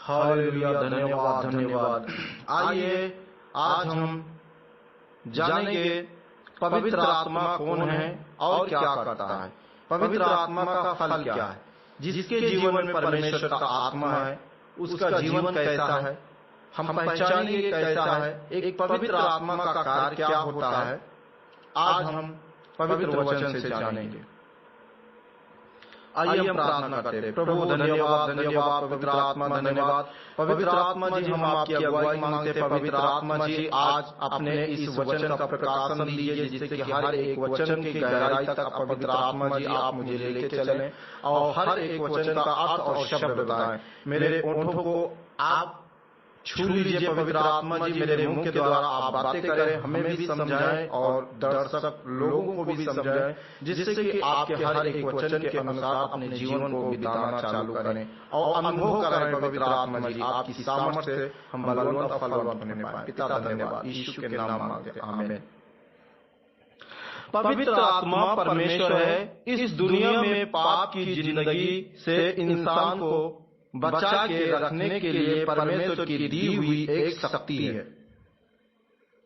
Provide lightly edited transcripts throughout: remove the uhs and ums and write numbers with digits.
Hallelujah, धन्यवाद धन्यवाद। आइए आज हम जानेंगे पवित्र आत्मा कौन है और क्या करता है। पवित्र आत्मा का फल क्या है। जिसके जीवन में परमेश्वर का आत्मा है उसका जीवन कैसा है, हम पहचानेंगे कैसा है। एक पवित्र आत्मा का कार्य क्या होता है, आज हम पवित्र वचन से जानेंगे। आइए हम प्रार्थना करते हैं। प्रभु धन्यवाद धन्यवाद, पवित्र आत्मा धन्यवाद। पवित्र आत्मा जी, हम आपकी अगुवाई मांगते हैं। पवित्र आत्मा जी, आज अपने इस वचन का प्रकाशन दीजिए जिससे कि हर एक वचन की गहराई तक पवित्र आत्मा जी आप मुझे लेके चलें और हर एक वचन का अर्थ और शब्द बताएं। मेरे ओठों को आप छू लीजिए पवित्र आत्मा जी, मेरे मुंह के द्वारा आप बातें करें, हमें भी समझाएं और दर्शक लोगों को भी समझाएं, जिससे कि आपके हर एक वचन के अनुसार अपने जीवन को बिताना चालू करें और अनुभव करें पवित्र आत्मा जी आपकी सामर्थ्य से हम बलवंत और फलवंत होने पाए। पिता धन्यवाद, यीशु के नाम मांगते हैं, आमीन। पवित्र आत्मा परमेश्वर है। इस दुनिया में पाप की जिंदगी से इंसान को बचा के रखने के लिए परमेश्वर की दी हुई एक शक्ति है।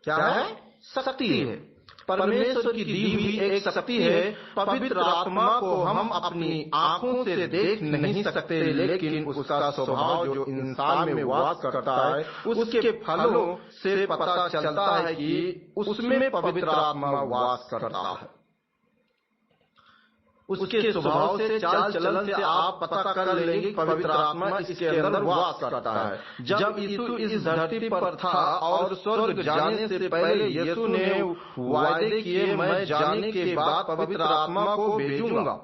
क्या है? शक्ति है। परमेश्वर की दी हुई एक शक्ति है। पवित्र आत्मा को हम अपनी आंखों से देख नहीं सकते, लेकिन उसका स्वभाव जो इंसान में वास करता है उसके फलों से पता चलता है कि उसमें पवित्र आत्मा वास करता है। उसके स्वभाव से, चाल चलन से आप पता कर लेंगे कि पवित्र आत्मा इसके अंदर वास करता है। जब यीशु इस धरती पर था और स्वर्ग जाने से पहले यीशु ने वायदे किए, मैं जाने के बाद पवित्र आत्मा को भेजूंगा।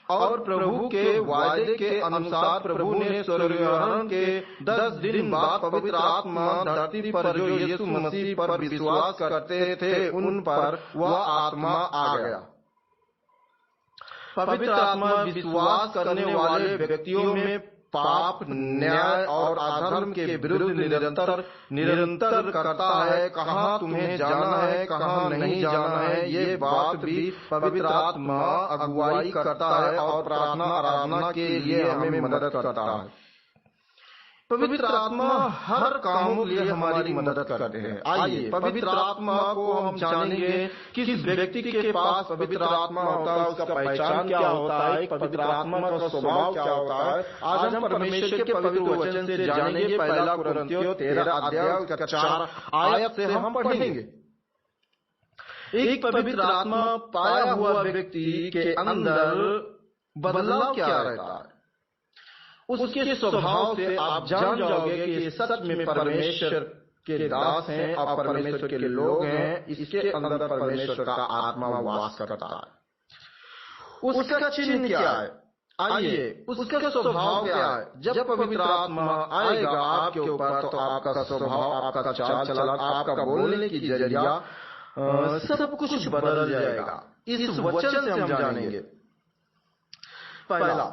और प्रभु के वायदे के अनुसार प्रभु ने स्वर्गारोहण के 10 दिन बाद पवित्र आत्मा धरती पर जो यीशु मसीह पर विश्वास करते थे उन पर वह आत्मा आ गया। पवित्र आत्मा विश्वास करने वाले व्यक्तियों में पाप, न्याय और अधर्म के विरुद्ध निरंतर करता है। कहाँ तुम्हें जाना है, कहाँ नहीं जाना है, ये बात भी पवित्र आत्मा अगुवाई करता है और प्रार्थना आराधना के लिए हमें मदद करता है। पवित्र आत्मा हर कामों के लिए हमारी मदद करते हैं। आइए पवित्र आत्मा को हम जानेंगे। किस व्यक्ति के पास पवित्र आत्मा होता है, उसका पहचान क्या होता है, पवित्र आत्मा का स्वभाव क्या होता है, आज हम परमेश्वर के पवित्र वचन से जानेंगे। पहला कुरिन्थियों 13 अध्याय 4 आयत से हम पढ़ेंगे। एक पवित्र आत्मा पाया हुआ व्यक्ति के अंदर बदलाव क्या रहता है, उसके स्वभाव से आप जान जाओगे कि सच में परमेश्वर के दास हैं और परमेश्वर के लोग हैं। इसके अंदर परमेश्वर का आत्मा वास करता है। उसका चिन्ह क्या है? आइए उसका स्वभाव क्या है? जब पवित्र आत्मा आएगा आपके ऊपर तो आपका स्वभाव, आपका चाल चलन, आपका बोलने की जरिया सब कुछ बदल जाएगा। इस वचन से हम जानेंगे। पहला,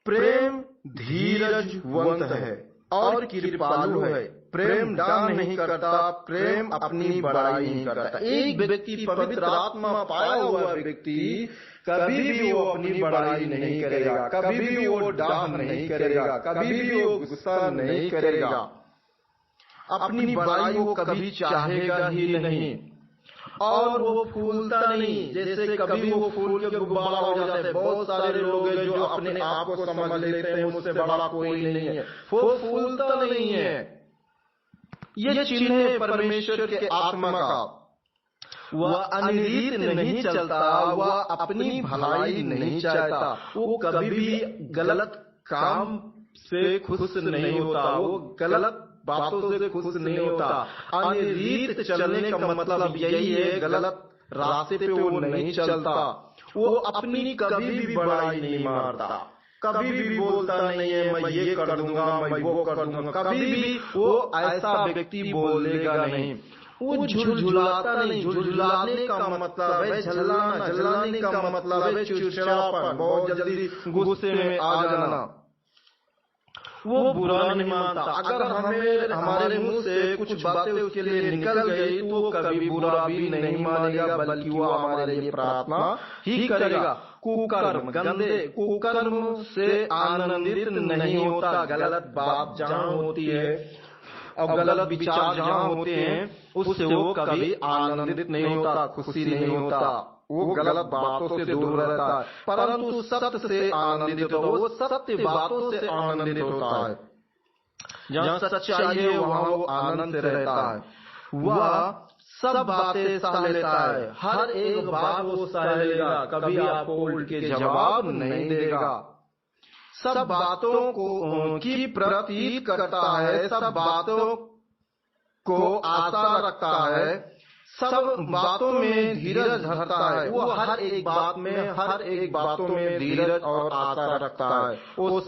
प्रेम धीरजवंत है और कृपालु है। प्रेम डाह नहीं करता, प्रेम अपनी बड़ाई नहीं करता। एक व्यक्ति पवित्र आत्मा पाया हुआ व्यक्ति कभी भी वो अपनी बड़ाई नहीं करेगा, कभी भी वो डाह नहीं करेगा, कभी भी वो गुस्सा नहीं करेगा, अपनी बड़ाई वो कभी चाहेगा ही नहीं। और वो फूलता नहीं, जैसे कभी वो फूल के गुब्बारा हो जाता है। बहुत सारे लोग हैं जो अपने आप को समझ लेते हैं मुझसे बड़ा कोई नहीं है, वो फूलता नहीं है। ये चिन्ह है परमेश्वर के आत्मा का। वह अनिरीत नहीं चलता, वह अपनी भलाई नहीं चाहता, वो कभी भी गलत काम से खुश नहीं होता, वो गलत बातों से खुश नहीं होता। अनिरीत चलने का मतलब यही है, गलत रास्ते पे वो नहीं चलता। वो अपनी कभी भी बड़ाई नहीं मारता, कभी भी बोलता नहीं है मैं ये कर दूंगा, मैं वो कर दूंगा, कभी भी वो ऐसा व्यक्ति बोलेगा नहीं। वो झुलझुलाता नहीं। झुलझुलाने का मतलब है झल्लाना, झल्लाने का मतलब है चिड़चिड़ापन, बहुत जल्दी गुस्से में आ जाना। वो बुरा नहीं मानता। अगर हमारे मुंह से कुछ बातें उसके लिए निकल गई तो वो कभी बुरा भी नहीं मानेगा, बल्कि वो हमारे लिए प्रार्थना ही करेगा। कुकर्म, गंदे कुकर्म से आनंदित नहीं होता। गलत बात जहाँ होती है और गलत विचार जहाँ होते हैं उससे वो कभी आनंदित नहीं होता, खुशी नहीं होता, वो गलत बातों से दूर रहता है, परंतु सत्य से आनंदित होता है। वो सत्य बातों से आनंदित होता है। जहाँ सच्चाई है वहाँ वो आनंद से रहता है। वह सब बातें सह लेता है, हर एक बात वो सह लेगा, कभी आपको उल्ट के जवाब नहीं देगा। सब बातों को की प्रतीत करता है, सब बातों को आशा रखता है, सब बातों में धीरज धरता है। वो हर एक बात में, हर एक बातों में धीरज और आशा रखता है, उस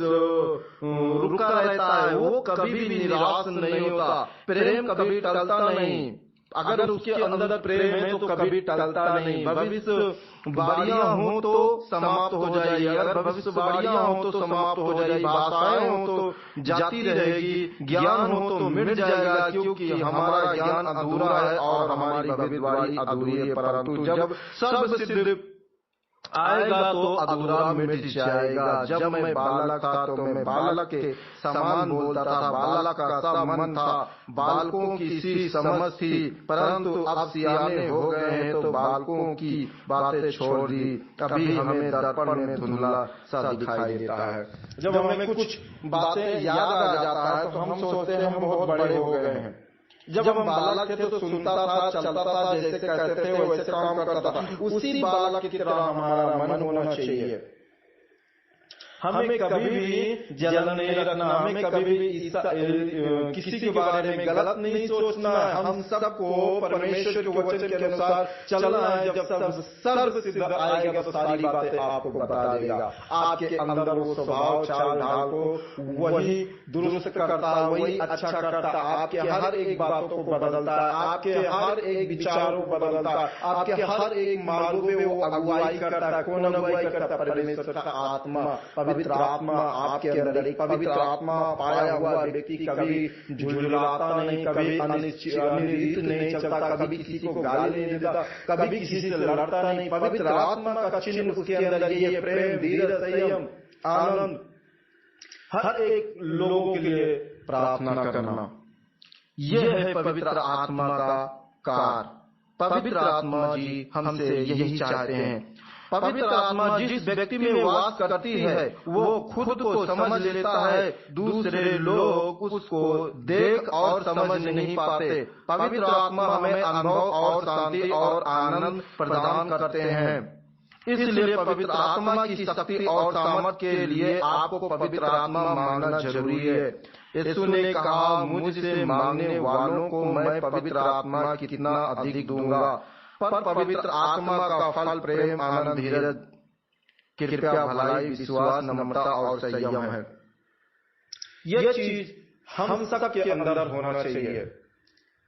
रुका रहता है। वो कभी भी निराश नहीं होता। प्रेम कभी टलता नहीं। अगर उसके अंदर प्रेम है तो कभी टलता नहीं। भविष्य बारियां हो तो समाप्त हो जाएगी, अगर भविष्य बारियां हो तो समाप्त हो जाएगी, भाषाएं हो तो जाती रहेगी, ज्ञान हो तो मिट जाएगा, क्योंकि हमारा ज्ञान अधूरा है और हमारी भविष्यवाणी अधूरी है। परंतु जब सर्व सिद्ध आएगा तो अधूरा मिट जाएगा। जब मैं बालक था तो मैं बालक के समान बोलता था, बालक का सा मन था, बालकों की सी समझ थी, परंतु अब सियाने हो गए हैं तो बालकों की बातें छोड़ दी। अभी हमें दर्पण में धुंधला सा दिखाई देता है। जब हमें कुछ बातें याद आ जाता है तो हम सोचते हैं हम बहुत बड़े हो गए हैं। जब हम बालक थे तो सुनता था, चलता था, जैसे कहते थे वैसे काम करता था। उसी बालक की तरह हमारा मन होना चाहिए। हमें कभी भी जलन नहीं रखना, हमें कभी भी किसी के बारे में गलत नहीं सोचना है। हम सबको परमेश्वर के वचन के अनुसार चलना है। जब सर्व सिद्ध आएगा तो सारी बातें आपको बता देगा। आपके अंदर वो स्वभाव चाल ढाल को वही दुरुस्त करता है, वही अच्छा करता है, आपके हर एक बातों को बदलता है, आपके हर एक विचारों को बदलता है, आपके हर एक मार्गों में वो अगुवाई करता है। कौन अगुवाई करता है? परमेश्वर का आत्मा, पवित्र आत्मा आपके अंदर। एक पवित्र आत्मा पाया हुआ व्यक्ति कभी झुलझुलाता नहीं, कभी अनिरीत नहीं चलता, कभी किसी को गाली नहीं देता, कभी किसी से लड़ता नहीं। पवित्र आत्मा का चिन्ह उसके अंदर ये है, प्रेम, धीरज, संयम, आनंद, हर एक लोगों के लिए प्रार्थना करना। यह है पवित्र आत्मा का कार्य। पवित्र आत्मा जी हमसे यही चाहते हैं। पवित्र आत्मा जिस व्यक्ति में वास करती है वो खुद को समझ लेता है, दूसरे लोग उसको देख और समझ नहीं पाते। पवित्र आत्मा हमें अनुभव और शांति और आनंद प्रदान करते हैं। इसलिए पवित्र आत्मा की शक्ति और सामर्थ्य के लिए आपको पवित्र आत्मा मांगना जरूरी है। यीशु ने कहा, मुझसे मांगने वालों को मैं पवित्र आत्मा कितना अधिक दूंगा। पर पवित्र आत्मा का फल प्रेम, आनंद, धीरज, कृपा, भलाई, विश्वास, नम्रता और संयम है। यह चीज हम सब के अंदर होना चाहिए।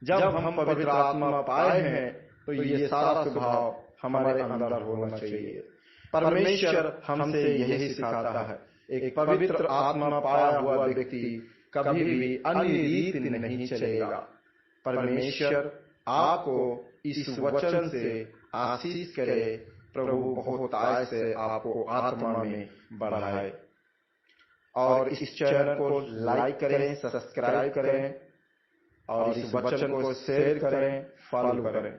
जब हम पवित्र आत्मा पाए हैं तो ये सारा स्वभाव हमारे अंदर होना चाहिए। परमेश्वर हमसे यही सिखाता है। एक पवित्र आत्मा पाया हुआ व्यक्ति कभी भी अन्य रीत नहीं चलेगा। परमेश्वर आपको इस वचन से आशीष करे। प्रभु बहुत आय से आपको आत्मा में बढ़ाए। और इस चैनल को लाइक करें, सब्सक्राइब करें और इस वचन को शेयर करें, फॉलो करें।